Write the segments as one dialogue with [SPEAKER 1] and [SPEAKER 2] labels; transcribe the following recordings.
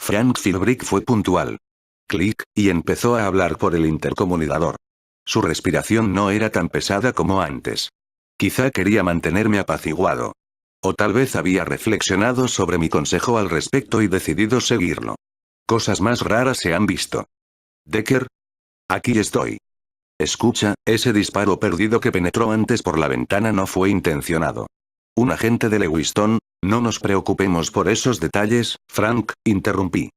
[SPEAKER 1] Frank Philbrick fue puntual. Clic, y empezó a hablar por el intercomunicador. Su respiración no era tan pesada como antes. Quizá quería mantenerme apaciguado. O tal vez había reflexionado sobre mi consejo al respecto y decidido seguirlo. Cosas más raras se han visto. Decker. Aquí estoy. Escucha, ese disparo perdido que penetró antes por la ventana no fue intencionado. Un agente de Lewiston, no nos preocupemos por esos detalles, Frank, interrumpí.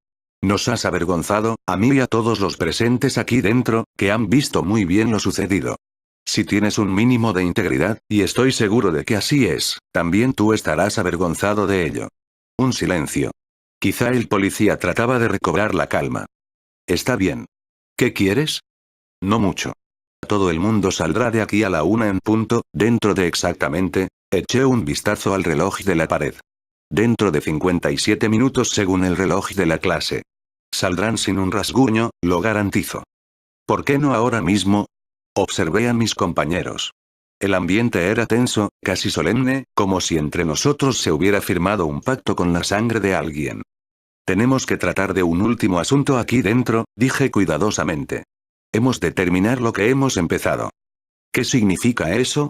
[SPEAKER 1] Nos has avergonzado, a mí y a todos los presentes aquí dentro, que han visto muy bien lo sucedido. Si tienes un mínimo de integridad, y estoy seguro de que así es, también tú estarás avergonzado de ello. Un silencio. Quizá el policía trataba de recobrar la calma. Está bien. ¿Qué quieres? No mucho. Todo el mundo saldrá de aquí a la 1 en punto, dentro de exactamente. Eché un vistazo al reloj de la pared. Dentro de 57 minutos según el reloj de la clase. Saldrán sin un rasguño, lo garantizo. ¿Por qué no ahora mismo? Observé a mis compañeros. El ambiente era tenso, casi solemne, como si entre nosotros se hubiera firmado un pacto con la sangre de alguien. Tenemos que tratar de un último asunto aquí dentro, dije cuidadosamente. Hemos de terminar lo que hemos empezado. ¿Qué significa eso?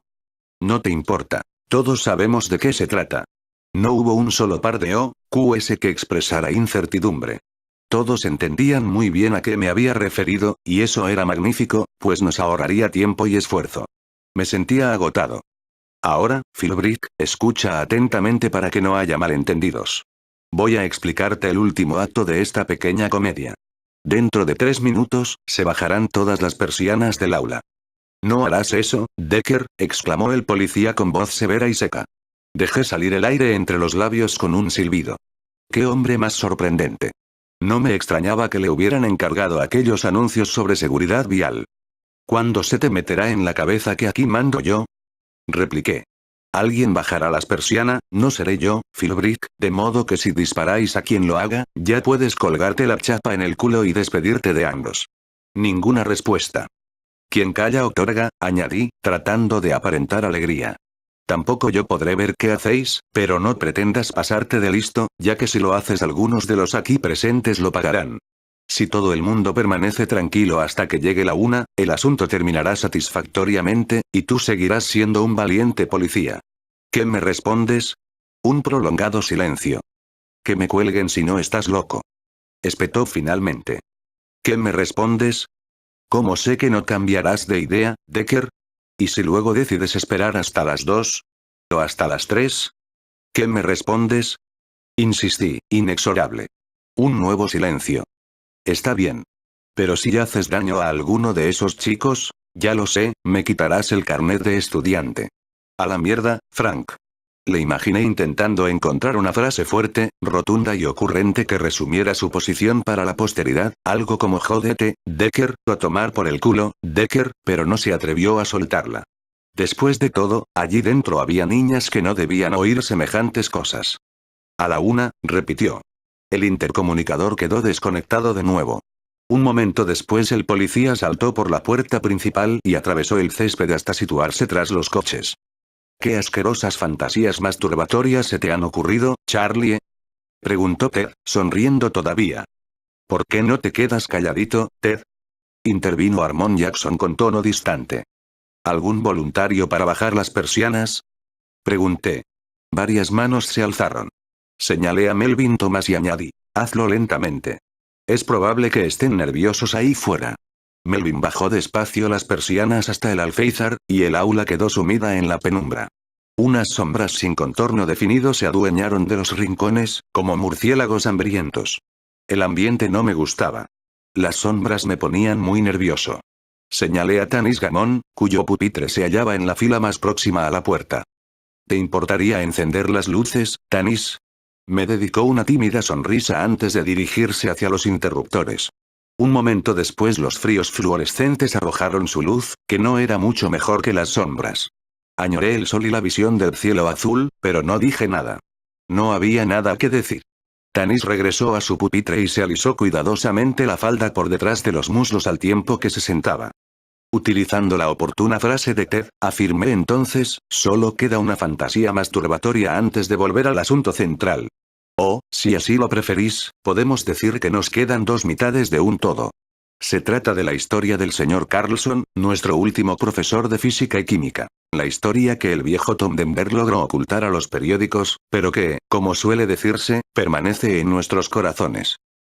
[SPEAKER 1] No te importa. Todos sabemos de qué se trata. No hubo un solo par de OQS que expresara incertidumbre. Todos entendían muy bien a qué me había referido, y eso era magnífico, pues nos ahorraría tiempo y esfuerzo. Me sentía agotado. Ahora, Philbrick, escucha atentamente para que no haya malentendidos. Voy a explicarte el último acto de esta pequeña comedia. Dentro de 3 minutos, se bajarán todas las persianas del aula. ¿No harás eso, Decker?, exclamó el policía con voz severa y seca. Dejé salir el aire entre los labios con un silbido. ¡Qué hombre más sorprendente! No me extrañaba que le hubieran encargado aquellos anuncios sobre seguridad vial. ¿Cuándo se te meterá en la cabeza que aquí mando yo? Repliqué. Alguien bajará las persianas, no seré yo, Philbrick, de modo que si disparáis a quien lo haga, ya puedes colgarte la chapa en el culo y despedirte de ambos. Ninguna respuesta. Quien calla otorga, añadí, tratando de aparentar alegría. Tampoco yo podré ver qué hacéis, pero no pretendas pasarte de listo, ya que si lo haces algunos de los aquí presentes lo pagarán. Si todo el mundo permanece tranquilo hasta que llegue la 1, el asunto terminará satisfactoriamente, y tú seguirás siendo un valiente policía. ¿Qué me respondes? Un prolongado silencio. Que me cuelguen si no estás loco. Espetó finalmente. ¿Qué me respondes? ¿Cómo sé que no cambiarás de idea, Decker? ¿Y si luego decides esperar hasta las 2? ¿O hasta las 3? ¿Qué me respondes? Insistí, inexorable. Un nuevo silencio. Está bien. Pero si haces daño a alguno de esos chicos, ya lo sé, me quitarás el carnet de estudiante. A la mierda, Frank. Le imaginé intentando encontrar una frase fuerte, rotunda y ocurrente que resumiera su posición para la posteridad, algo como jódete, Decker, o a tomar por el culo, Decker, pero no se atrevió a soltarla. Después de todo, allí dentro había niñas que no debían oír semejantes cosas. A la 1, repitió. El intercomunicador quedó desconectado de nuevo. Un momento después el policía saltó por la puerta principal y atravesó el césped hasta situarse tras los coches. ¿Qué asquerosas fantasías masturbatorias se te han ocurrido, Charlie? Preguntó Ted, sonriendo todavía. ¿Por qué no te quedas calladito, Ted? Intervino Harmon Jackson con tono distante. ¿Algún voluntario para bajar las persianas? Pregunté. Varias manos se alzaron. Señalé a Melvin Thomas y añadí, hazlo lentamente. Es probable que estén nerviosos ahí fuera. Melvin bajó despacio las persianas hasta el alféizar, y el aula quedó sumida en la penumbra. Unas sombras sin contorno definido se adueñaron de los rincones, como murciélagos hambrientos. El ambiente no me gustaba. Las sombras me ponían muy nervioso. Señalé a Tanis Gamon, cuyo pupitre se hallaba en la fila más próxima a la puerta. ¿Te importaría encender las luces, Tanis? Me dedicó una tímida sonrisa antes de dirigirse hacia los interruptores. Un momento después los fríos fluorescentes arrojaron su luz, que no era mucho mejor que las sombras. Añoré el sol y la visión del cielo azul, pero no dije nada. No había nada que decir. Tanis regresó a su pupitre y se alisó cuidadosamente la falda por detrás de los muslos al tiempo que se sentaba. Utilizando la oportuna frase de Ted, afirmé entonces, solo queda una fantasía masturbatoria antes de volver al asunto central. O, si así lo preferís, podemos decir que nos quedan dos mitades de un todo. Se trata de la historia del señor Carlson, nuestro último profesor de física y química. La historia que el viejo Tom Denver logró ocultar a los periódicos, pero que, como suele decirse, permanece en nuestros corazones.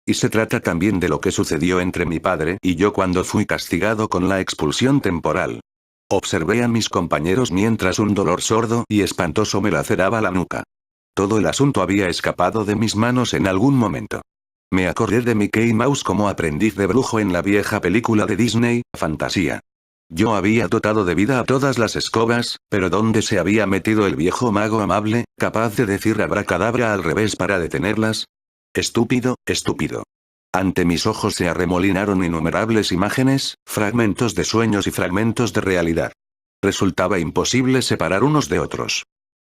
[SPEAKER 1] Y se trata también de lo que sucedió entre mi padre y yo cuando fui castigado con la expulsión temporal. Observé a mis compañeros mientras un dolor sordo y espantoso me laceraba la nuca. Todo el asunto había escapado de mis manos en algún momento. Me acordé de Mickey Mouse como aprendiz de brujo en la vieja película de Disney, Fantasía. Yo había dotado de vida a todas las escobas, pero ¿dónde se había metido el viejo mago amable, capaz de decir abracadabra al revés para detenerlas? Estúpido, estúpido. Ante mis ojos se arremolinaron innumerables imágenes, fragmentos de sueños y fragmentos de realidad. Resultaba imposible separar unos de otros.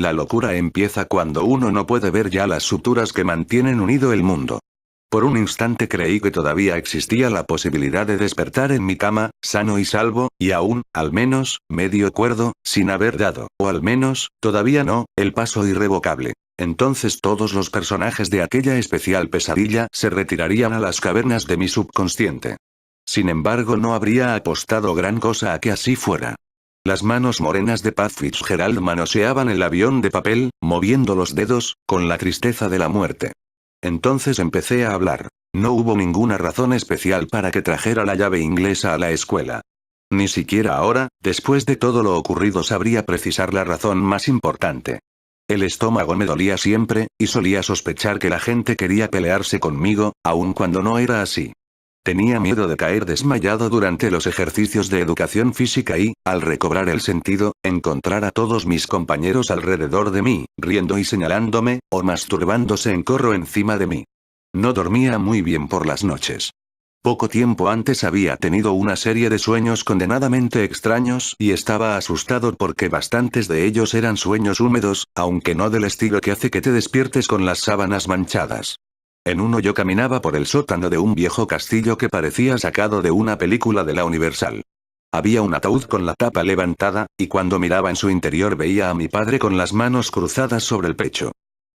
[SPEAKER 1] La locura empieza cuando uno no puede ver ya las suturas que mantienen unido el mundo. Por un instante creí que todavía existía la posibilidad de despertar en mi cama, sano y salvo, y aún, al menos, medio cuerdo, sin haber dado, o al menos, todavía no, el paso irrevocable. Entonces todos los personajes de aquella especial pesadilla se retirarían a las cavernas de mi subconsciente. Sin embargo, no habría apostado gran cosa a que así fuera. Las manos morenas de Pat Fitzgerald manoseaban el avión de papel, moviendo los dedos, con la tristeza de la muerte. Entonces empecé a hablar. No hubo ninguna razón especial para que trajera la llave inglesa a la escuela. Ni siquiera ahora, después de todo lo ocurrido, sabría precisar la razón más importante. El estómago me dolía siempre, y solía sospechar que la gente quería pelearse conmigo, aun cuando no era así. Tenía miedo de caer desmayado durante los ejercicios de educación física y, al recobrar el sentido, encontrar a todos mis compañeros alrededor de mí, riendo y señalándome, o masturbándose en corro encima de mí. No dormía muy bien por las noches. Poco tiempo antes había tenido una serie de sueños condenadamente extraños y estaba asustado porque bastantes de ellos eran sueños húmedos, aunque no del estilo que hace que te despiertes con las sábanas manchadas. En uno yo caminaba por el sótano de un viejo castillo que parecía sacado de una película de la Universal. Había un ataúd con la tapa levantada, y cuando miraba en su interior veía a mi padre con las manos cruzadas sobre el pecho.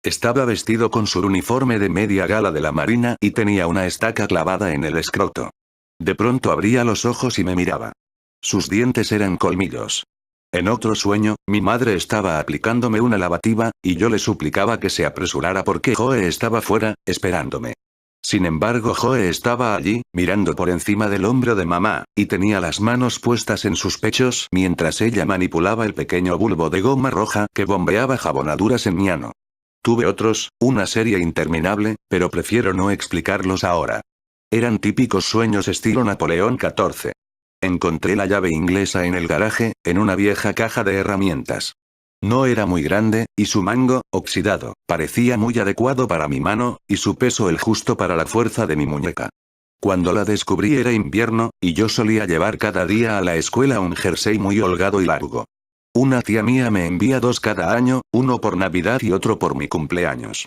[SPEAKER 1] Estaba vestido con su uniforme de media gala de la marina y tenía una estaca clavada en el escroto. De pronto abría los ojos y me miraba. Sus dientes eran colmillos. En otro sueño, mi madre estaba aplicándome una lavativa, y yo le suplicaba que se apresurara porque Joe estaba fuera, esperándome. Sin embargo, Joe estaba allí, mirando por encima del hombro de mamá, y tenía las manos puestas en sus pechos mientras ella manipulaba el pequeño bulbo de goma roja que bombeaba jabonaduras en mi ano. Tuve otros, una serie interminable, pero prefiero no explicarlos ahora. Eran típicos sueños estilo Napoleón XIV. Encontré la llave inglesa en el garaje, en una vieja caja de herramientas. No era muy grande, y su mango, oxidado, parecía muy adecuado para mi mano, y su peso el justo para la fuerza de mi muñeca. Cuando la descubrí era invierno, y yo solía llevar cada día a la escuela un jersey muy holgado y largo. Una tía mía me envía 2 cada año, uno por Navidad y otro por mi cumpleaños.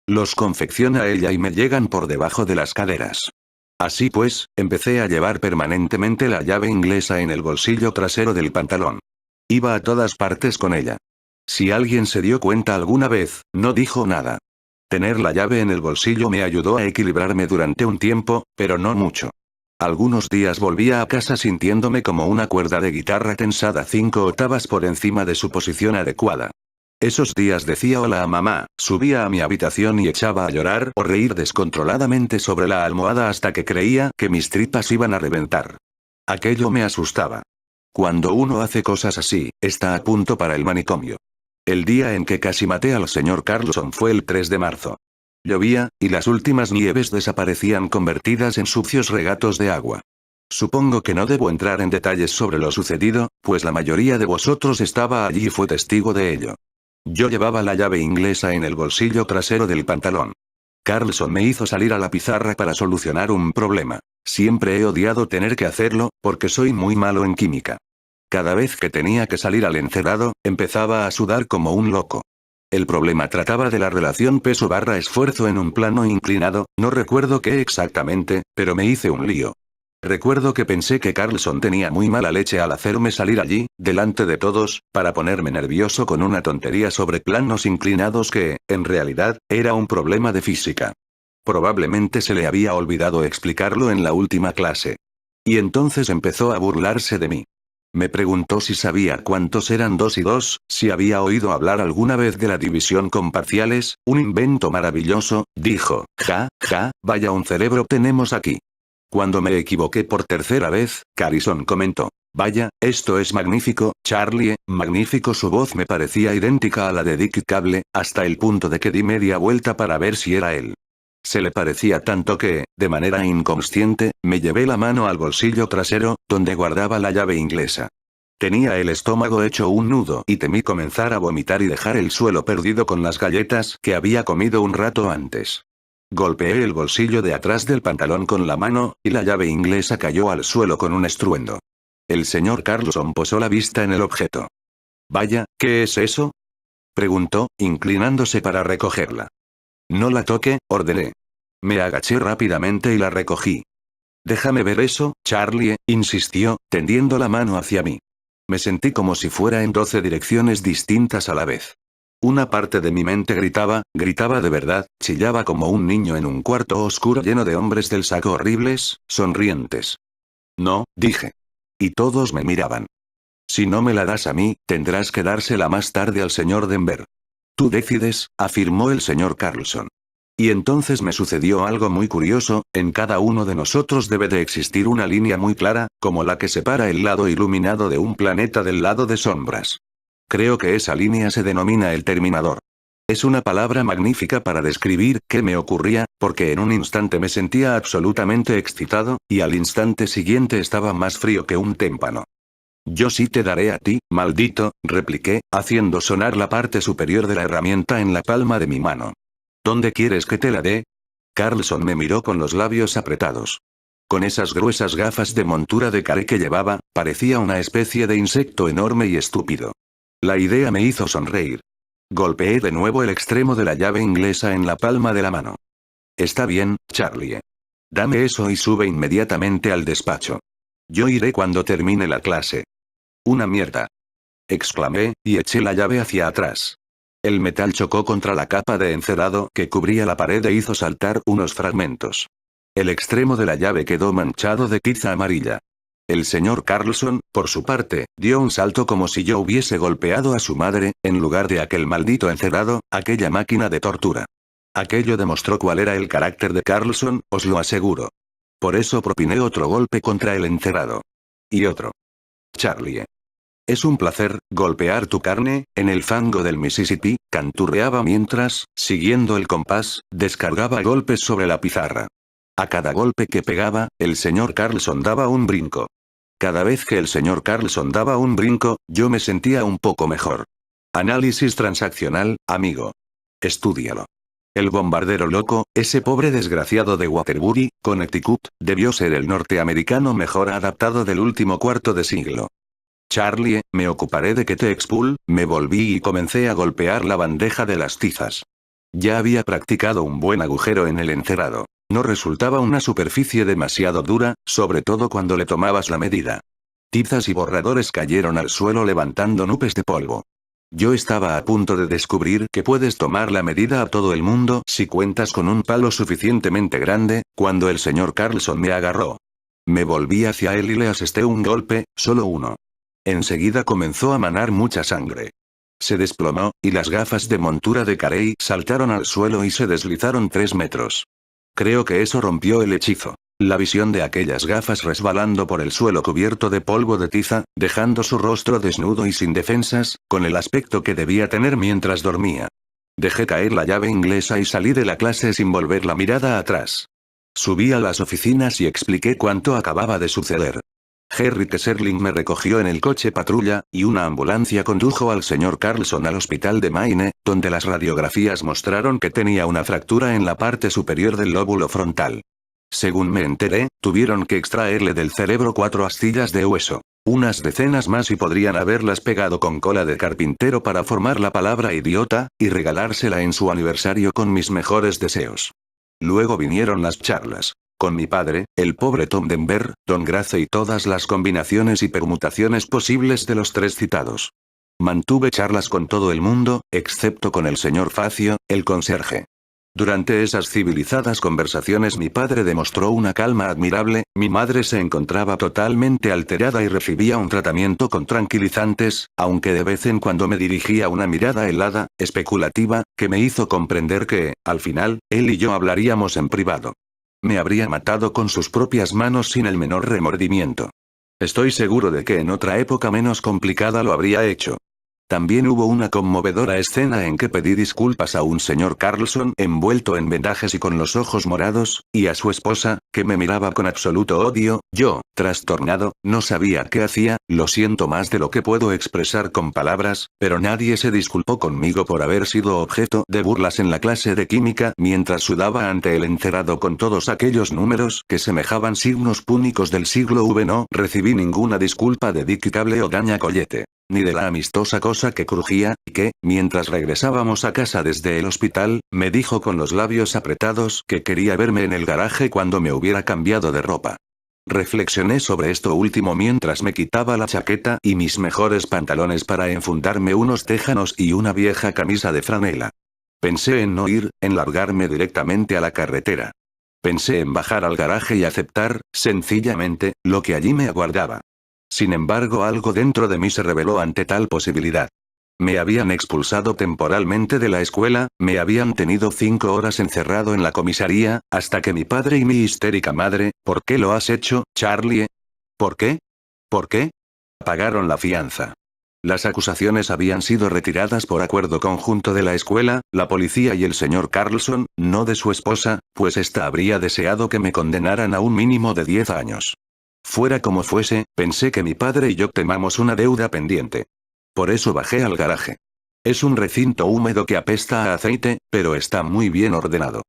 [SPEAKER 1] Los confecciona ella y me llegan por debajo de las caderas. Así pues, empecé a llevar permanentemente la llave inglesa en el bolsillo trasero del pantalón. Iba a todas partes con ella. Si alguien se dio cuenta alguna vez, no dijo nada. Tener la llave en el bolsillo me ayudó a equilibrarme durante un tiempo, pero no mucho. Algunos días volvía a casa sintiéndome como una cuerda de guitarra tensada 5 octavas por encima de su posición adecuada. Esos días decía hola a mamá, subía a mi habitación y echaba a llorar o reír descontroladamente sobre la almohada hasta que creía que mis tripas iban a reventar. Aquello me asustaba. Cuando uno hace cosas así, está a punto para el manicomio. El día en que casi maté al señor Carlson fue el 3 de marzo. Llovía, y las últimas nieves desaparecían convertidas en sucios regatos de agua. Supongo que no debo entrar en detalles sobre lo sucedido, pues la mayoría de vosotros estaba allí y fue testigo de ello. Yo llevaba la llave inglesa en el bolsillo trasero del pantalón. Carlson me hizo salir a la pizarra para solucionar un problema. Siempre he odiado tener que hacerlo, porque soy muy malo en química. Cada vez que tenía que salir al encerado, empezaba a sudar como un loco. El problema trataba de la relación peso-esfuerzo en un plano inclinado, no recuerdo qué exactamente, pero me hice un lío. Recuerdo que pensé que Carlson tenía muy mala leche al hacerme salir allí, delante de todos, para ponerme nervioso con una tontería sobre planos inclinados que, en realidad, era un problema de física. Probablemente se le había olvidado explicarlo en la última clase. Y entonces empezó a burlarse de mí. Me preguntó si sabía cuántos eran 2 y 2, si había oído hablar alguna vez de la división con parciales, un invento maravilloso, dijo, ja, ja, vaya un cerebro tenemos aquí. Cuando me equivoqué por tercera vez, Carlson comentó, vaya, esto es magnífico, Charlie, magnífico. Su voz me parecía idéntica a la de Dick Cable, hasta el punto de que di media vuelta para ver si era él. Se le parecía tanto que, de manera inconsciente, me llevé la mano al bolsillo trasero, donde guardaba la llave inglesa. Tenía el estómago hecho un nudo y temí comenzar a vomitar y dejar el suelo perdido con las galletas que había comido un rato antes. Golpeé el bolsillo de atrás del pantalón con la mano, y la llave inglesa cayó al suelo con un estruendo. El señor Carlson posó la vista en el objeto. Vaya, ¿qué es eso?, preguntó, inclinándose para recogerla. No la toque, ordené. Me agaché rápidamente y la recogí. Déjame ver eso, Charlie, insistió, tendiendo la mano hacia mí. Me sentí como si fuera en 12 direcciones distintas a la vez. Una parte de mi mente gritaba de verdad, chillaba como un niño en un cuarto oscuro lleno de hombres del saco horribles, sonrientes. No, dije. Y todos me miraban. Si no me la das a mí, tendrás que dársela más tarde al señor Denver. Tú decides, afirmó el señor Carlson. Y entonces me sucedió algo muy curioso, en cada uno de nosotros debe de existir una línea muy clara, como la que separa el lado iluminado de un planeta del lado de sombras. Creo que esa línea se denomina el terminador. Es una palabra magnífica para describir qué me ocurría, porque en un instante me sentía absolutamente excitado, y al instante siguiente estaba más frío que un témpano. Yo sí te daré a ti, maldito, repliqué, haciendo sonar la parte superior de la herramienta en la palma de mi mano. ¿Dónde quieres que te la dé? Carlson me miró con los labios apretados. Con esas gruesas gafas de montura de caré que llevaba, parecía una especie de insecto enorme y estúpido. La idea me hizo sonreír. Golpeé de nuevo el extremo de la llave inglesa en la palma de la mano. Está bien, Charlie. Dame eso y sube inmediatamente al despacho. Yo iré cuando termine la clase. Una mierda, exclamé, y eché la llave hacia atrás. El metal chocó contra la capa de encerado que cubría la pared e hizo saltar unos fragmentos. El extremo de la llave quedó manchado de tiza amarilla. El señor Carlson, por su parte, dio un salto como si yo hubiese golpeado a su madre, en lugar de aquel maldito encerado, aquella máquina de tortura. Aquello demostró cuál era el carácter de Carlson, os lo aseguro. Por eso propiné otro golpe contra el encerado. Y otro. Charlie. Es un placer, golpear tu carne, en el fango del Mississippi, canturreaba mientras, siguiendo el compás, descargaba golpes sobre la pizarra. A cada golpe que pegaba, el señor Carlson daba un brinco. Cada vez que el señor Carlson daba un brinco, yo me sentía un poco mejor. Análisis transaccional, amigo. Estúdialo. El bombardero loco, ese pobre desgraciado de Waterbury, Connecticut, debió ser el norteamericano mejor adaptado del último cuarto de siglo. Charlie, me ocuparé de que te expul, me volví y comencé a golpear la bandeja de las tizas. Ya había practicado un buen agujero en el encerado. No resultaba una superficie demasiado dura, sobre todo cuando le tomabas la medida. Tizas y borradores cayeron al suelo levantando nubes de polvo. Yo estaba a punto de descubrir que puedes tomar la medida a todo el mundo si cuentas con un palo suficientemente grande, cuando el señor Carlson me agarró. Me volví hacia él y le asesté un golpe, solo uno. Enseguida comenzó a manar mucha sangre. Se desplomó, y las gafas de montura de Carey saltaron al suelo y se deslizaron 3 metros. Creo que eso rompió el hechizo. La visión de aquellas gafas resbalando por el suelo cubierto de polvo de tiza, dejando su rostro desnudo y sin defensas, con el aspecto que debía tener mientras dormía. Dejé caer la llave inglesa y salí de la clase sin volver la mirada atrás. Subí a las oficinas y expliqué cuánto acababa de suceder. Harry Kesserling me recogió en el coche patrulla, y una ambulancia condujo al señor Carlson al hospital de Maine, donde las radiografías mostraron que tenía una fractura en la parte superior del lóbulo frontal. Según me enteré, tuvieron que extraerle del cerebro 4 astillas de hueso. Unas decenas más y podrían haberlas pegado con cola de carpintero para formar la palabra idiota, y regalársela en su aniversario con mis mejores deseos. Luego vinieron las charlas. Con mi padre, el pobre Tom Denver, Don Grace y todas las combinaciones y permutaciones posibles de los tres citados. Mantuve charlas con todo el mundo, excepto con el señor Facio, el conserje. Durante esas civilizadas conversaciones mi padre demostró una calma admirable, mi madre se encontraba totalmente alterada y recibía un tratamiento con tranquilizantes, aunque de vez en cuando me dirigía una mirada helada, especulativa, que me hizo comprender que, al final, él y yo hablaríamos en privado. Me habría matado con sus propias manos sin el menor remordimiento. Estoy seguro de que en otra época menos complicada lo habría hecho. También hubo una conmovedora escena en que pedí disculpas a un señor Carlson envuelto en vendajes y con los ojos morados, y a su esposa, que me miraba con absoluto odio. Yo, trastornado, no sabía qué hacía, lo siento más de lo que puedo expresar con palabras, pero nadie se disculpó conmigo por haber sido objeto de burlas en la clase de química mientras sudaba ante el encerado con todos aquellos números que semejaban signos púnicos del siglo V. No recibí ninguna disculpa de Dick Cable o Daña Collete. Ni de la amistosa cosa que crujía, y que, mientras regresábamos a casa desde el hospital, me dijo con los labios apretados que quería verme en el garaje cuando me hubiera cambiado de ropa. Reflexioné sobre esto último mientras me quitaba la chaqueta y mis mejores pantalones para enfundarme unos tejanos y una vieja camisa de franela. Pensé en no ir, en largarme directamente a la carretera. Pensé en bajar al garaje y aceptar, sencillamente, lo que allí me aguardaba. Sin embargo, algo dentro de mí se rebeló ante tal posibilidad. Me habían expulsado temporalmente de la escuela, me habían tenido 5 horas encerrado en la comisaría, hasta que mi padre y mi histérica madre, ¿por qué lo has hecho, Charlie? ¿Por qué? ¿Por qué? Pagaron la fianza. Las acusaciones habían sido retiradas por acuerdo conjunto de la escuela, la policía y el señor Carlson, no de su esposa, pues ésta habría deseado que me condenaran a un mínimo de 10 años. Fuera como fuese, pensé que mi padre y yo temamos una deuda pendiente. Por eso bajé al garaje. Es un recinto húmedo que apesta a aceite, pero está muy bien ordenado.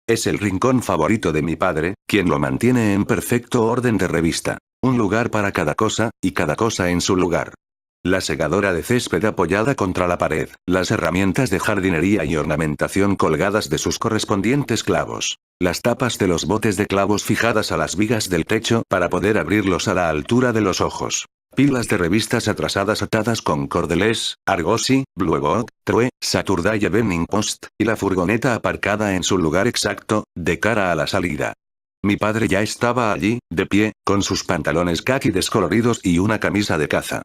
[SPEAKER 1] Es el rincón favorito de mi padre, quien lo mantiene en perfecto orden de revista. Un lugar para cada cosa, y cada cosa en su lugar. La segadora de césped apoyada contra la pared, las herramientas de jardinería y ornamentación colgadas de sus correspondientes clavos, las tapas de los botes de clavos fijadas a las vigas del techo para poder abrirlos a la altura de los ojos, pilas de revistas atrasadas atadas con cordelés, Argosy, Blue Book, True, Saturday Evening Post, y la furgoneta aparcada en su lugar exacto, de cara a la salida. Mi padre ya estaba allí, de pie, con sus pantalones caqui descoloridos y una camisa de caza.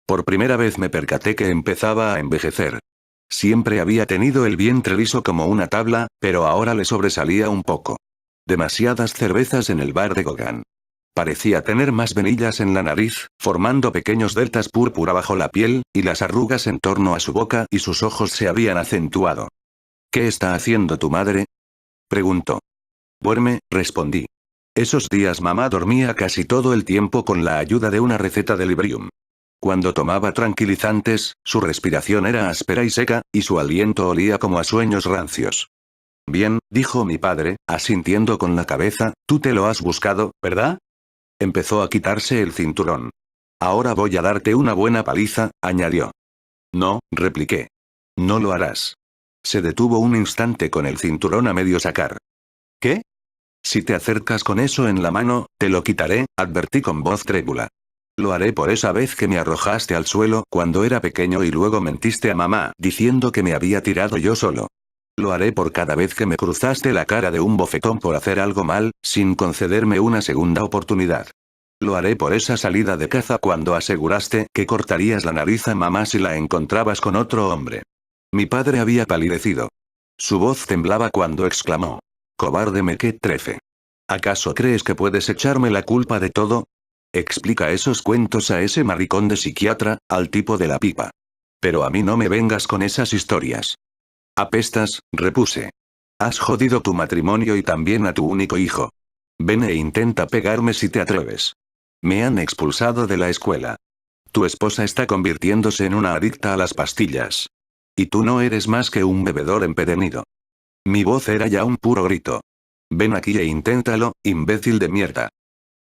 [SPEAKER 1] Por primera vez me percaté que empezaba a envejecer. Siempre había tenido el vientre liso como una tabla, pero ahora le sobresalía un poco. Demasiadas cervezas en el bar de Gauguin. Parecía tener más venillas en la nariz, formando pequeños deltas púrpura bajo la piel, y las arrugas en torno a su boca y sus ojos se habían acentuado. ¿Qué está haciendo tu madre?, preguntó. Duerme, respondí. Esos días mamá dormía casi todo el tiempo con la ayuda de una receta de Librium. Cuando tomaba tranquilizantes, su respiración era áspera y seca, y su aliento olía como a sueños rancios. Bien, dijo mi padre, asintiendo con la cabeza, tú te lo has buscado, ¿verdad? Empezó a quitarse el cinturón. Ahora voy a darte una buena paliza, añadió. No, repliqué. No lo harás. Se detuvo un instante con el cinturón a medio sacar. ¿Qué? Si te acercas con eso en la mano, te lo quitaré, advertí con voz trémula. Lo haré por esa vez que me arrojaste al suelo cuando era pequeño y luego mentiste a mamá diciendo que me había tirado yo solo. Lo haré por cada vez que me cruzaste la cara de un bofetón por hacer algo mal, sin concederme una segunda oportunidad. Lo haré por esa salida de caza cuando aseguraste que cortarías la nariz a mamá si la encontrabas con otro hombre. Mi padre había palidecido. Su voz temblaba cuando exclamó. Cobarde mequetrefe. ¿Acaso crees que puedes echarme la culpa de todo? Explica esos cuentos a ese maricón de psiquiatra, al tipo de la pipa. Pero a mí no me vengas con esas historias. Apestas, repuse. Has jodido tu matrimonio y también a tu único hijo. Ven e intenta pegarme si te atreves. Me han expulsado de la escuela. Tu esposa está convirtiéndose en una adicta a las pastillas. Y tú no eres más que un bebedor empedernido. Mi voz era ya un puro grito. Ven aquí e inténtalo, imbécil de mierda.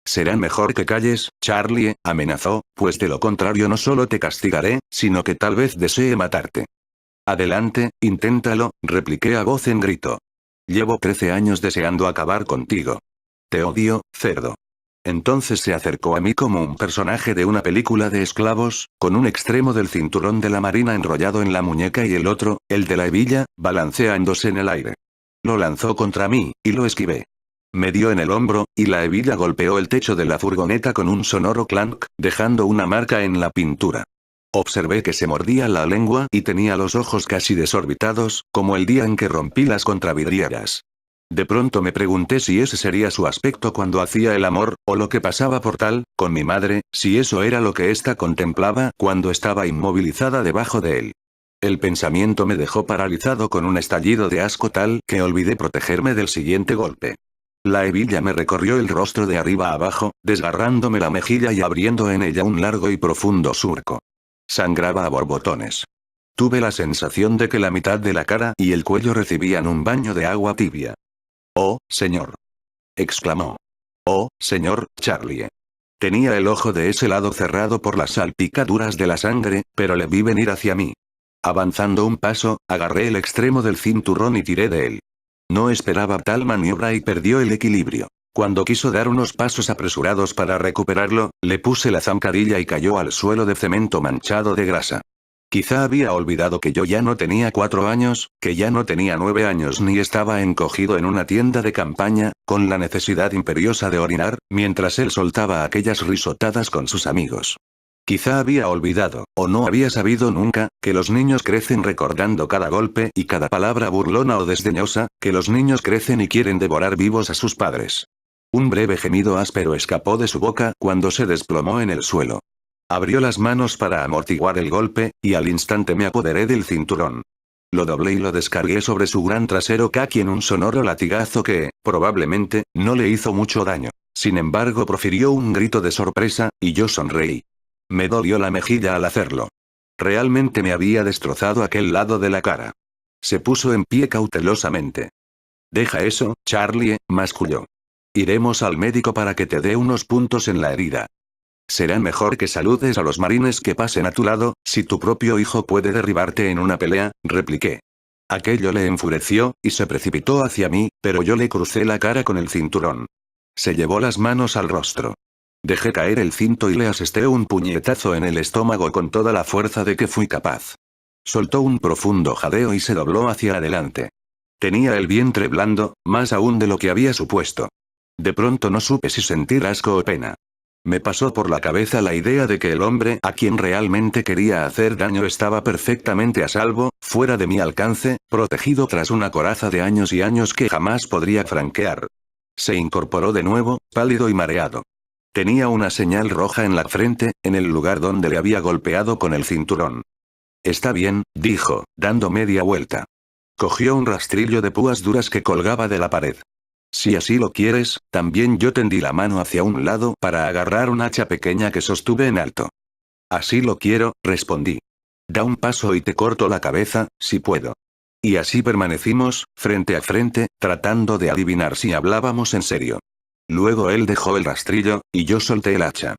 [SPEAKER 1] Será mejor que calles, Charlie, amenazó, pues de lo contrario no solo te castigaré, sino que tal vez desee matarte. Adelante, inténtalo, repliqué a voz en grito. Llevo 13 años deseando acabar contigo. Te odio, cerdo. Entonces se acercó a mí como un personaje de una película de esclavos, con un extremo del cinturón de la marina enrollado en la muñeca y el otro, el de la hebilla, balanceándose en el aire. Lo lanzó contra mí, y lo esquivé. Me dio en el hombro, y la hebilla golpeó el techo de la furgoneta con un sonoro clank, dejando una marca en la pintura. Observé que se mordía la lengua y tenía los ojos casi desorbitados, como el día en que rompí las contravidrieras. De pronto me pregunté si ese sería su aspecto cuando hacía el amor, o lo que pasaba por tal, con mi madre, si eso era lo que ésta contemplaba cuando estaba inmovilizada debajo de él. El pensamiento me dejó paralizado con un estallido de asco tal que olvidé protegerme del siguiente golpe. La hebilla me recorrió el rostro de arriba a abajo, desgarrándome la mejilla y abriendo en ella un largo y profundo surco. Sangraba a borbotones. Tuve la sensación de que la mitad de la cara y el cuello recibían un baño de agua tibia. «Oh, señor», exclamó. «Oh, señor, Charlie». Tenía el ojo de ese lado cerrado por las salpicaduras de la sangre, pero le vi venir hacia mí. Avanzando un paso, agarré el extremo del cinturón y tiré de él. No esperaba tal maniobra y perdió el equilibrio. Cuando quiso dar unos pasos apresurados para recuperarlo, le puse la zancadilla y cayó al suelo de cemento manchado de grasa. Quizá había olvidado que yo ya no tenía 4 años, que ya no tenía 9 años ni estaba encogido en una tienda de campaña, con la necesidad imperiosa de orinar, mientras él soltaba aquellas risotadas con sus amigos. Quizá había olvidado, o no había sabido nunca, que los niños crecen recordando cada golpe y cada palabra burlona o desdeñosa, que los niños crecen y quieren devorar vivos a sus padres. Un breve gemido áspero escapó de su boca cuando se desplomó en el suelo. Abrió las manos para amortiguar el golpe, y al instante me apoderé del cinturón. Lo doblé y lo descargué sobre su gran trasero caqui en un sonoro latigazo que, probablemente, no le hizo mucho daño. Sin embargo, profirió un grito de sorpresa, y yo sonreí. Me dolió la mejilla al hacerlo. Realmente me había destrozado aquel lado de la cara. Se puso en pie cautelosamente. «Deja eso, Charlie», masculló. «Iremos al médico para que te dé unos puntos en la herida. Será mejor que saludes a los marines que pasen a tu lado, si tu propio hijo puede derribarte en una pelea», repliqué. Aquello le enfureció, y se precipitó hacia mí, pero yo le crucé la cara con el cinturón. Se llevó las manos al rostro. Dejé caer el cinto y le asesté un puñetazo en el estómago con toda la fuerza de que fui capaz. Soltó un profundo jadeo y se dobló hacia adelante. Tenía el vientre blando, más aún de lo que había supuesto. De pronto no supe si sentir asco o pena. Me pasó por la cabeza la idea de que el hombre a quien realmente quería hacer daño estaba perfectamente a salvo, fuera de mi alcance, protegido tras una coraza de años y años que jamás podría franquear. Se incorporó de nuevo, pálido y mareado. Tenía una señal roja en la frente, en el lugar donde le había golpeado con el cinturón. «Está bien», dijo, dando media vuelta. Cogió un rastrillo de púas duras que colgaba de la pared. «Si así lo quieres», también yo tendí la mano hacia un lado para agarrar un hacha pequeña que sostuve en alto. «Así lo quiero», respondí. «Da un paso y te corto la cabeza, si puedo». Y así permanecimos, frente a frente, tratando de adivinar si hablábamos en serio. Luego él dejó el rastrillo, y yo solté el hacha.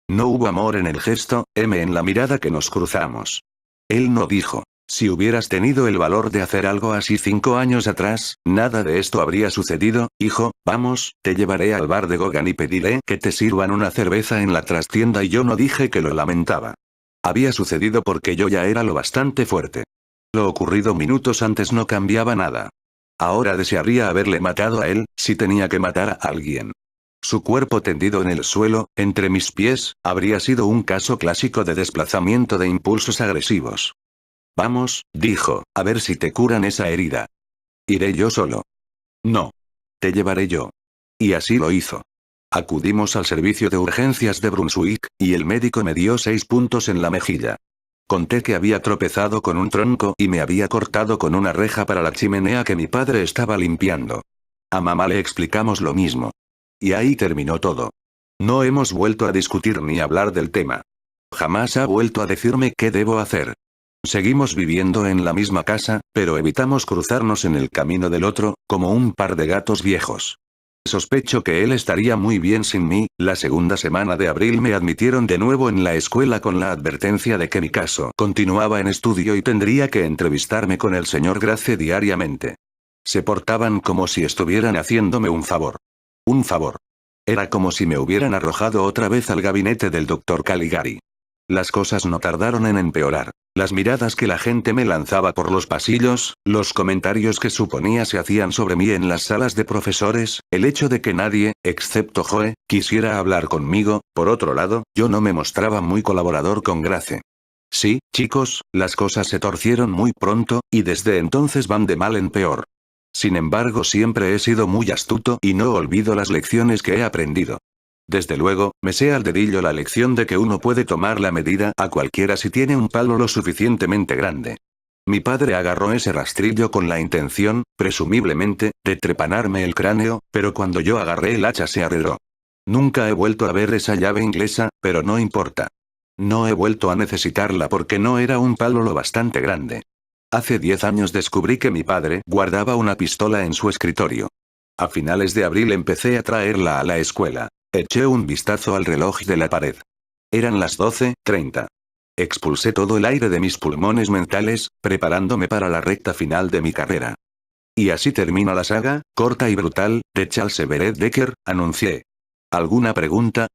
[SPEAKER 1] No hubo amor en el gesto, en la mirada que nos cruzamos. Él no dijo: «Si hubieras tenido el valor de hacer algo así 5 años atrás, nada de esto habría sucedido, hijo, vamos, te llevaré al bar de Gogan y pediré que te sirvan una cerveza en la trastienda». Y yo no dije que lo lamentaba. Había sucedido porque yo ya era lo bastante fuerte. Lo ocurrido minutos antes no cambiaba nada. Ahora desearía haberle matado a él, si tenía que matar a alguien. Su cuerpo tendido en el suelo, entre mis pies, habría sido un caso clásico de desplazamiento de impulsos agresivos. «Vamos», dijo, «a ver si te curan esa herida». «Iré yo solo». «No. Te llevaré yo». Y así lo hizo. Acudimos al servicio de urgencias de Brunswick, y el médico me dio 6 puntos en la mejilla. Conté que había tropezado con un tronco y me había cortado con una reja para la chimenea que mi padre estaba limpiando. A mamá le explicamos lo mismo. Y ahí terminó todo. No hemos vuelto a discutir ni hablar del tema. Jamás ha vuelto a decirme qué debo hacer. Seguimos viviendo en la misma casa, pero evitamos cruzarnos en el camino del otro, como un par de gatos viejos. Sospecho que él estaría muy bien sin mí. La segunda semana de abril me admitieron de nuevo en la escuela con la advertencia de que mi caso continuaba en estudio y tendría que entrevistarme con el señor Grace diariamente. Se portaban como si estuvieran haciéndome un favor. Un favor. Era como si me hubieran arrojado otra vez al gabinete del doctor Caligari. Las cosas no tardaron en empeorar. Las miradas que la gente me lanzaba por los pasillos, los comentarios que suponía se hacían sobre mí en las salas de profesores, el hecho de que nadie, excepto Joe, quisiera hablar conmigo. Por otro lado, yo no me mostraba muy colaborador con Grace. Sí, chicos, las cosas se torcieron muy pronto, y desde entonces van de mal en peor. Sin embargo, siempre he sido muy astuto y no olvido las lecciones que he aprendido. Desde luego, me sé al dedillo la lección de que uno puede tomar la medida a cualquiera si tiene un palo lo suficientemente grande. Mi padre agarró ese rastrillo con la intención, presumiblemente, de trepanarme el cráneo, pero cuando yo agarré el hacha se arregló. Nunca he vuelto a ver esa llave inglesa, pero no importa. No he vuelto a necesitarla porque no era un palo lo bastante grande. Hace 10 años descubrí que mi padre guardaba una pistola en su escritorio. A finales de abril empecé a traerla a la escuela. Eché un vistazo al reloj de la pared. Eran las 12:30. Expulsé todo el aire de mis pulmones mentales, preparándome para la recta final de mi carrera. Y así termina la saga, corta y brutal, de Charles Everett Dekker, anuncié. ¿Alguna pregunta?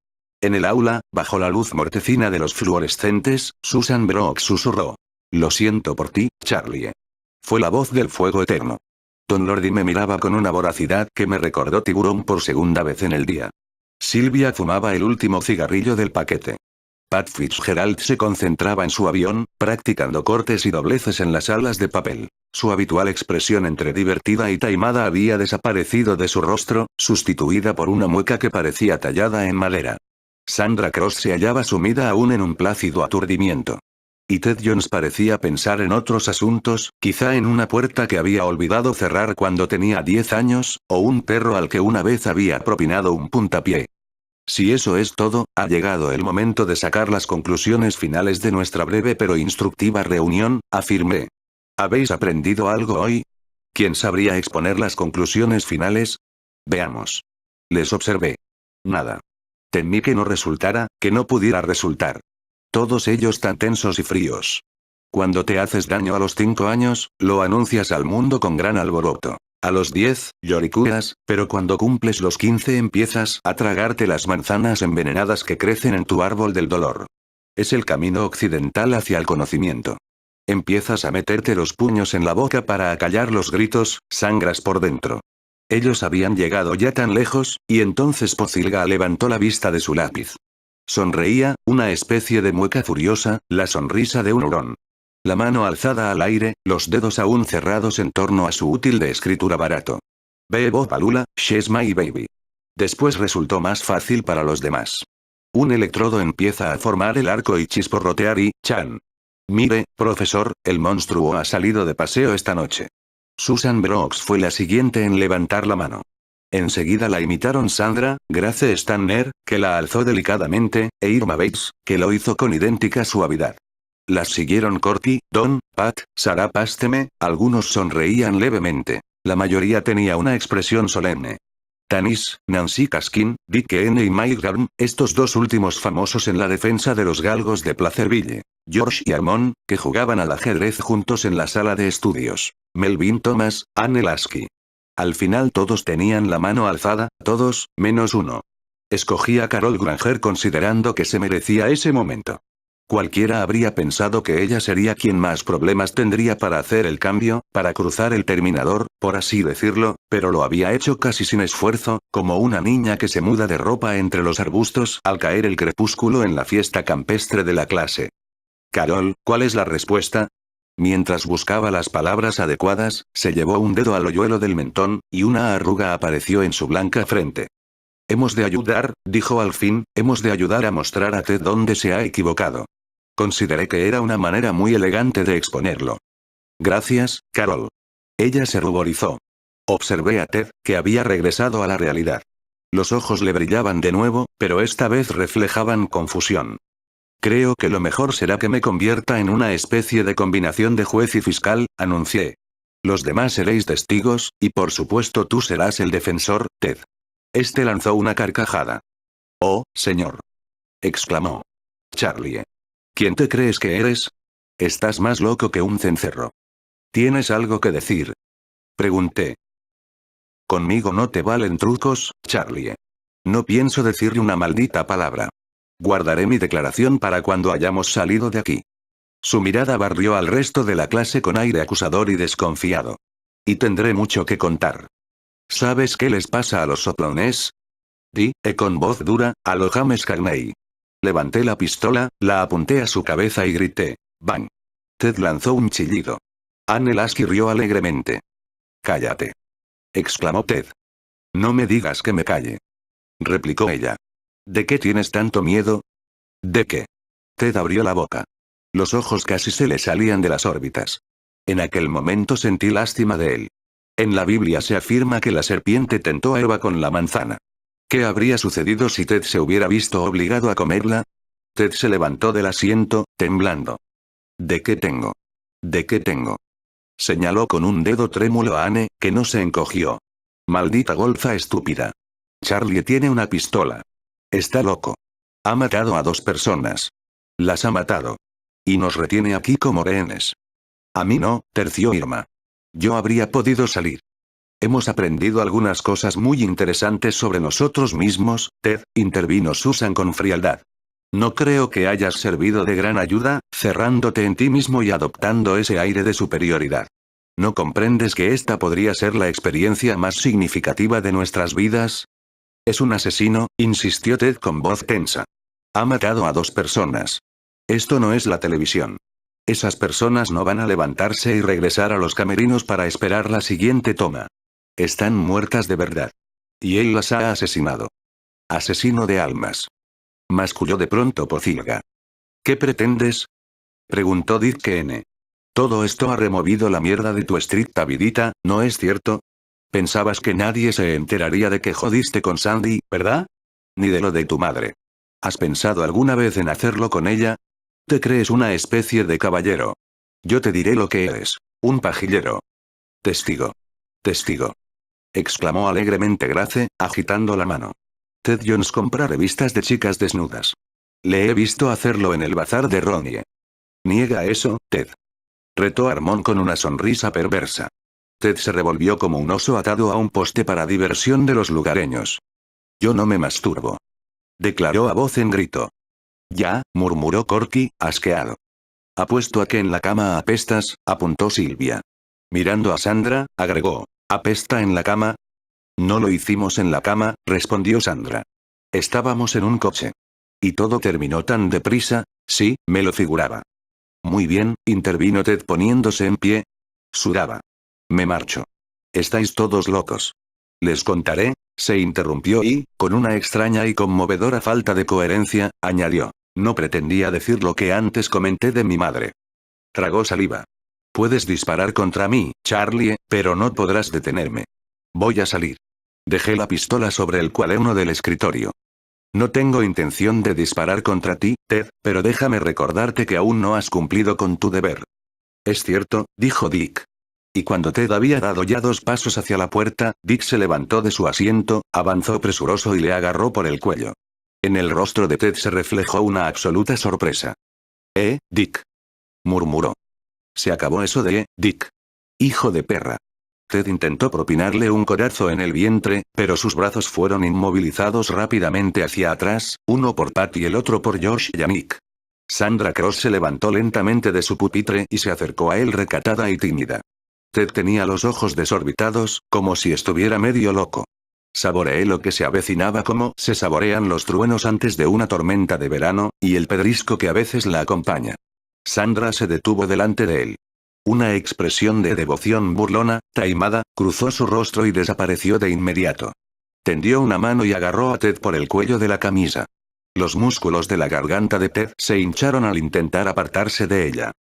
[SPEAKER 1] En el aula, bajo la luz mortecina de los fluorescentes, Susan Brooks susurró. Lo siento por ti, Charlie. Fue la voz del fuego eterno. Don Lordy me miraba con una voracidad que me recordó Tiburón por segunda vez en el día. Silvia fumaba el último cigarrillo del paquete. Pat Fitzgerald se concentraba en su avión, practicando cortes y dobleces en las alas de papel. Su habitual expresión entre divertida y taimada había desaparecido de su rostro, sustituida por una mueca que parecía tallada en madera. Sandra Cross se hallaba sumida aún en un plácido aturdimiento. Y Ted Jones parecía pensar en otros asuntos, quizá en una puerta que había olvidado cerrar cuando tenía 10 años, o un perro al que una vez había propinado un puntapié. Si eso es todo, ha llegado el momento de sacar las conclusiones finales de nuestra breve pero instructiva reunión, afirmé. ¿Habéis aprendido algo hoy? ¿Quién sabría exponer las conclusiones finales? Veamos. Les observé. Nada. Temí que no resultara, que no pudiera resultar. Todos ellos tan tensos y fríos. Cuando te haces daño a los 5 años, lo anuncias al mundo con gran alboroto. A los 10, lloriqueas, pero cuando cumples los 15 empiezas a tragarte las manzanas envenenadas que crecen en tu árbol del dolor. Es el camino occidental hacia el conocimiento. Empiezas a meterte los puños en la boca para acallar los gritos, sangras por dentro. Ellos habían llegado ya tan lejos, y entonces Pocilga levantó la vista de su lápiz. Sonreía, una especie de mueca furiosa, la sonrisa de un hurón. La mano alzada al aire, los dedos aún cerrados en torno a su útil de escritura barato. Bebo Palula, she's my baby. Después resultó más fácil para los demás. Un electrodo empieza a formar el arco y chisporrotear y, chan. Mire, profesor, el monstruo ha salido de paseo esta noche. Susan Brooks fue la siguiente en levantar la mano. Enseguida la imitaron Sandra, Grace Stanner, que la alzó delicadamente, e Irma Bates, que lo hizo con idéntica suavidad. Las siguieron Corky, Don, Pat, Sarah Pasteme, algunos sonreían levemente. La mayoría tenía una expresión solemne. Tanis, Nancy Caskin, Dick N. y Mike Garm, estos dos últimos famosos en la defensa de los galgos de Placerville. George y Armond, que jugaban al ajedrez juntos en la sala de estudios. Melvin Thomas, Anne Lasky. Al final todos tenían la mano alzada, todos, menos uno. Escogí a Carol Granger considerando que se merecía ese momento. Cualquiera habría pensado que ella sería quien más problemas tendría para hacer el cambio, para cruzar el terminador, por así decirlo, pero lo había hecho casi sin esfuerzo, como una niña que se muda de ropa entre los arbustos al caer el crepúsculo en la fiesta campestre de la clase. Carol, ¿cuál es la respuesta? Mientras buscaba las palabras adecuadas, se llevó un dedo al hoyuelo del mentón, y una arruga apareció en su blanca frente. Hemos de ayudar, dijo al fin, hemos de ayudar a mostrar a Ted dónde se ha equivocado. Consideré que era una manera muy elegante de exponerlo. Gracias, Carol. Ella se ruborizó. Observé a Ted, que había regresado a la realidad. Los ojos le brillaban de nuevo, pero esta vez reflejaban confusión. Creo que lo mejor será que me convierta en una especie de combinación de juez y fiscal, anuncié. Los demás seréis testigos, y por supuesto tú serás el defensor, Ted. Este lanzó una carcajada. Oh, señor. Exclamó. Charlie. ¿Quién te crees que eres? Estás más loco que un cencerro. ¿Tienes algo que decir? Pregunté. Conmigo no te valen trucos, Charlie. No pienso decirle una maldita palabra. Guardaré mi declaración para cuando hayamos salido de aquí. Su mirada barrió al resto de la clase con aire acusador y desconfiado. Y tendré mucho que contar. ¿Sabes qué les pasa a los soplones? Con voz dura, a lo James Carney. Levanté la pistola, la apunté a su cabeza y grité, ¡bang! Ted lanzó un chillido. Anne Lasky rió alegremente. «Cállate», exclamó Ted. «No me digas que me calle», replicó ella. «¿De qué tienes tanto miedo?» «¿De qué?» Ted abrió la boca. Los ojos casi se le salían de las órbitas. En aquel momento sentí lástima de él. En la Biblia se afirma que la serpiente tentó a Eva con la manzana. ¿Qué habría sucedido si Ted se hubiera visto obligado a comerla? Ted se levantó del asiento, temblando. ¿De qué tengo? ¿De qué tengo? Señaló con un dedo trémulo a Anne, que no se encogió. Maldita golfa estúpida. Charlie tiene una pistola. Está loco. Ha matado a 2 personas. Las ha matado. Y nos retiene aquí como rehenes. A mí no, terció Irma. Yo habría podido salir. Hemos aprendido algunas cosas muy interesantes sobre nosotros mismos, Ted, intervino Susan con frialdad. No creo que hayas servido de gran ayuda, cerrándote en ti mismo y adoptando ese aire de superioridad. ¿No comprendes que esta podría ser la experiencia más significativa de nuestras vidas? Es un asesino, insistió Ted con voz tensa. Ha matado a 2 personas. Esto no es la televisión. Esas personas no van a levantarse y regresar a los camerinos para esperar la siguiente toma. Están muertas de verdad. Y él las ha asesinado. Asesino de almas. Masculló de pronto Pocilga. ¿Qué pretendes? Preguntó Dick N. Todo esto ha removido la mierda de tu estricta vidita, ¿no es cierto? Pensabas que nadie se enteraría de que jodiste con Sandy, ¿verdad? Ni de lo de tu madre. ¿Has pensado alguna vez en hacerlo con ella? Te crees una especie de caballero. Yo te diré lo que eres. Un pajillero. Testigo. Testigo. Exclamó alegremente Grace, agitando la mano. Ted Jones compra revistas de chicas desnudas. Le he visto hacerlo en el bazar de Ronnie. Niega eso, Ted. Retó Armón con una sonrisa perversa. Ted se revolvió como un oso atado a un poste para diversión de los lugareños. Yo no me masturbo. Declaró a voz en grito. Ya, murmuró Corky, asqueado. Apuesto a que en la cama apestas, apuntó Silvia. Mirando a Sandra, agregó. ¿Apesta en la cama? No lo hicimos en la cama, respondió Sandra. Estábamos en un coche. Y todo terminó tan deprisa, sí, me lo figuraba. Muy bien, intervino Ted poniéndose en pie. Sudaba. Me marcho. Estáis todos locos. Les contaré, se interrumpió y, con una extraña y conmovedora falta de coherencia, añadió. No pretendía decir lo que antes comenté de mi madre. Tragó saliva. Puedes disparar contra mí, Charlie, pero no podrás detenerme. Voy a salir. Dejé la pistola sobre el cuaderno del escritorio. No tengo intención de disparar contra ti, Ted, pero déjame recordarte que aún no has cumplido con tu deber. Es cierto, dijo Dick. Y cuando Ted había dado ya 2 pasos hacia la puerta, Dick se levantó de su asiento, avanzó presuroso y le agarró por el cuello. En el rostro de Ted se reflejó una absoluta sorpresa. Dick. Murmuró. Se acabó eso de, Dick. Hijo de perra. Ted intentó propinarle un codazo en el vientre, pero sus brazos fueron inmovilizados rápidamente hacia atrás, uno por Pat y el otro por Josh y Nick. Sandra Cross se levantó lentamente de su pupitre y se acercó a él recatada y tímida. Ted tenía los ojos desorbitados, como si estuviera medio loco. Saboreé lo que se avecinaba como se saborean los truenos antes de una tormenta de verano, y el pedrisco que a veces la acompaña. Sandra se detuvo delante de él. Una expresión de devoción burlona, taimada, cruzó su rostro y desapareció de inmediato. Tendió una mano y agarró a Ted por el cuello de la camisa. Los músculos de la garganta de Ted se hincharon al intentar apartarse de ella.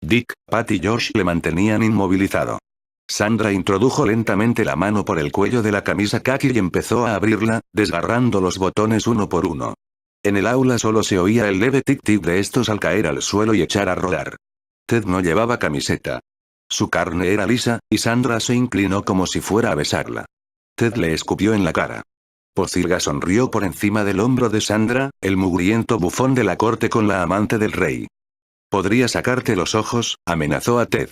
[SPEAKER 1] Dick, Pat y Josh le mantenían inmovilizado. Sandra introdujo lentamente la mano por el cuello de la camisa khaki y empezó a abrirla, desgarrando los botones uno por uno. En el aula solo se oía el leve tic-tic de estos al caer al suelo y echar a rodar. Ted no llevaba camiseta. Su carne era lisa, y Sandra se inclinó como si fuera a besarla. Ted le escupió en la cara. Pocilga sonrió por encima del hombro de Sandra, el mugriento bufón de la corte con la amante del rey. «Podría sacarte los ojos», amenazó a Ted.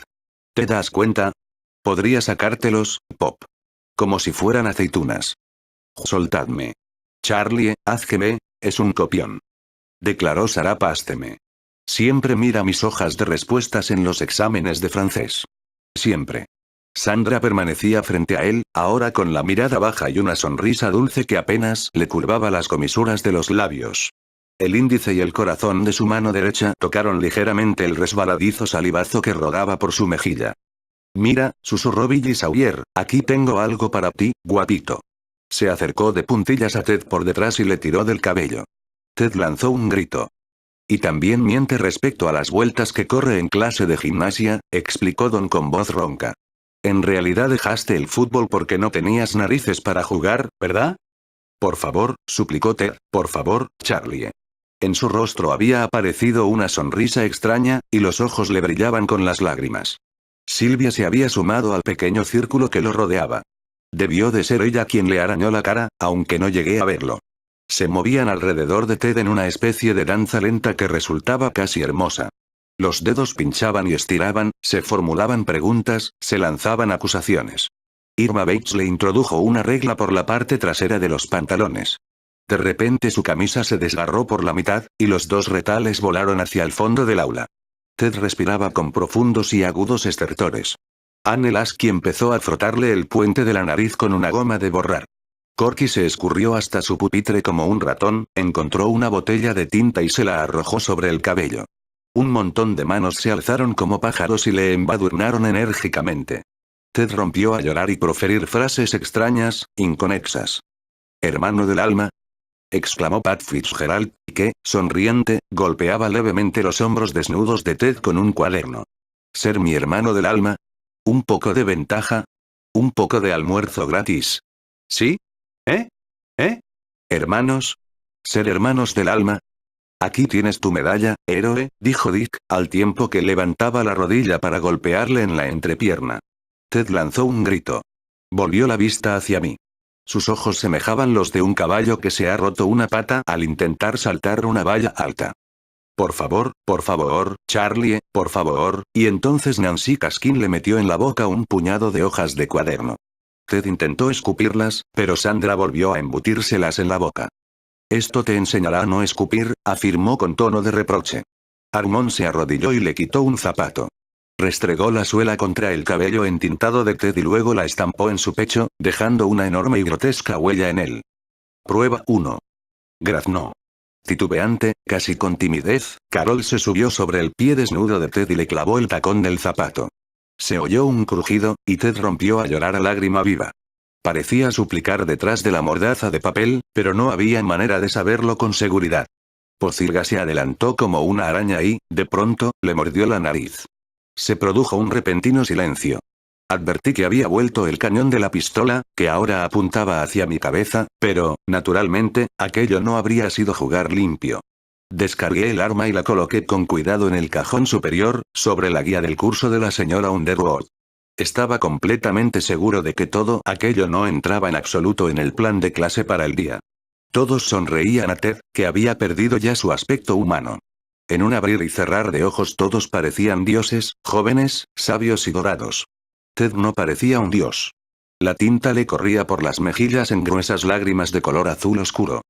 [SPEAKER 1] ¿Te das cuenta? Podría sacártelos, Pop. Como si fueran aceitunas. Soltadme. Charlie, haz que me, es un copión. Declaró Sarah Pasteme. Siempre mira mis hojas de respuestas en los exámenes de francés. Siempre. Sandra permanecía frente a él, ahora con la mirada baja y una sonrisa dulce que apenas le curvaba las comisuras de los labios. El índice y el corazón de su mano derecha tocaron ligeramente el resbaladizo salivazo que rodaba por su mejilla. Mira, susurró Billy Sawyer, aquí tengo algo para ti, guapito. Se acercó de puntillas a Ted por detrás y le tiró del cabello. Ted lanzó un grito. Y también miente respecto a las vueltas que corre en clase de gimnasia, explicó Don con voz ronca. En realidad dejaste el fútbol porque no tenías narices para jugar, ¿verdad? Por favor, suplicó Ted, por favor, Charlie. En su rostro había aparecido una sonrisa extraña, y los ojos le brillaban con las lágrimas. Sylvia se había sumado al pequeño círculo que lo rodeaba. Debió de ser ella quien le arañó la cara, aunque no llegué a verlo. Se movían alrededor de Ted en una especie de danza lenta que resultaba casi hermosa. Los dedos pinchaban y estiraban, se formulaban preguntas, se lanzaban acusaciones. Irma Bates le introdujo una regla por la parte trasera de los pantalones. De repente su camisa se desgarró por la mitad, y los dos retales volaron hacia el fondo del aula. Ted respiraba con profundos y agudos estertores. Anne Lasky empezó a frotarle el puente de la nariz con una goma de borrar. Corky se escurrió hasta su pupitre como un ratón, encontró una botella de tinta y se la arrojó sobre el cabello. Un montón de manos se alzaron como pájaros y le embadurnaron enérgicamente. Ted rompió a llorar y proferir frases extrañas, inconexas. «¿Hermano del alma?», exclamó Pat Fitzgerald, que, sonriente, golpeaba levemente los hombros desnudos de Ted con un cuaderno. «¿Ser mi hermano del alma? ¿Un poco de ventaja? ¿Un poco de almuerzo gratis? ¿Sí? ¿Eh? ¿Eh? ¿Hermanos? ¿Ser hermanos del alma? Aquí tienes tu medalla, héroe», dijo Dick, al tiempo que levantaba la rodilla para golpearle en la entrepierna. Ted lanzó un grito. Volvió la vista hacia mí. Sus ojos semejaban los de un caballo que se ha roto una pata al intentar saltar una valla alta. Por favor, Charlie, por favor», y entonces Nancy Caskin le metió en la boca un puñado de hojas de cuaderno. Ted intentó escupirlas, pero Sandra volvió a embutírselas en la boca. «Esto te enseñará a no escupir», afirmó con tono de reproche. Armand se arrodilló y le quitó un zapato. Restregó la suela contra el cabello entintado de Ted y luego la estampó en su pecho, dejando una enorme y grotesca huella en él. Prueba 1. Graznó. Titubeante, casi con timidez, Carol se subió sobre el pie desnudo de Ted y le clavó el tacón del zapato. Se oyó un crujido, y Ted rompió a llorar a lágrima viva. Parecía suplicar detrás de la mordaza de papel, pero no había manera de saberlo con seguridad. Pocilga se adelantó como una araña y, de pronto, le mordió la nariz. Se produjo un repentino silencio. Advertí que había vuelto el cañón de la pistola, que ahora apuntaba hacia mi cabeza, pero, naturalmente, aquello no habría sido jugar limpio. Descargué el arma y la coloqué con cuidado en el cajón superior, sobre la guía del curso de la señora Underwood. Estaba completamente seguro de que todo aquello no entraba en absoluto en el plan de clase para el día. Todos sonreían a Ted, que había perdido ya su aspecto humano. En un abrir y cerrar de ojos todos parecían dioses, jóvenes, sabios y dorados. Ted no parecía un dios. La tinta le corría por las mejillas en gruesas lágrimas de color azul oscuro.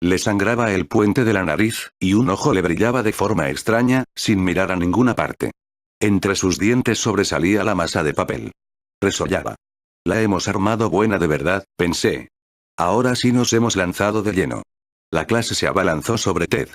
[SPEAKER 1] Le sangraba el puente de la nariz, y un ojo le brillaba de forma extraña, sin mirar a ninguna parte. Entre sus dientes sobresalía la masa de papel. Resollaba. La hemos armado buena de verdad, pensé. Ahora sí nos hemos lanzado de lleno. La clase se abalanzó sobre Ted.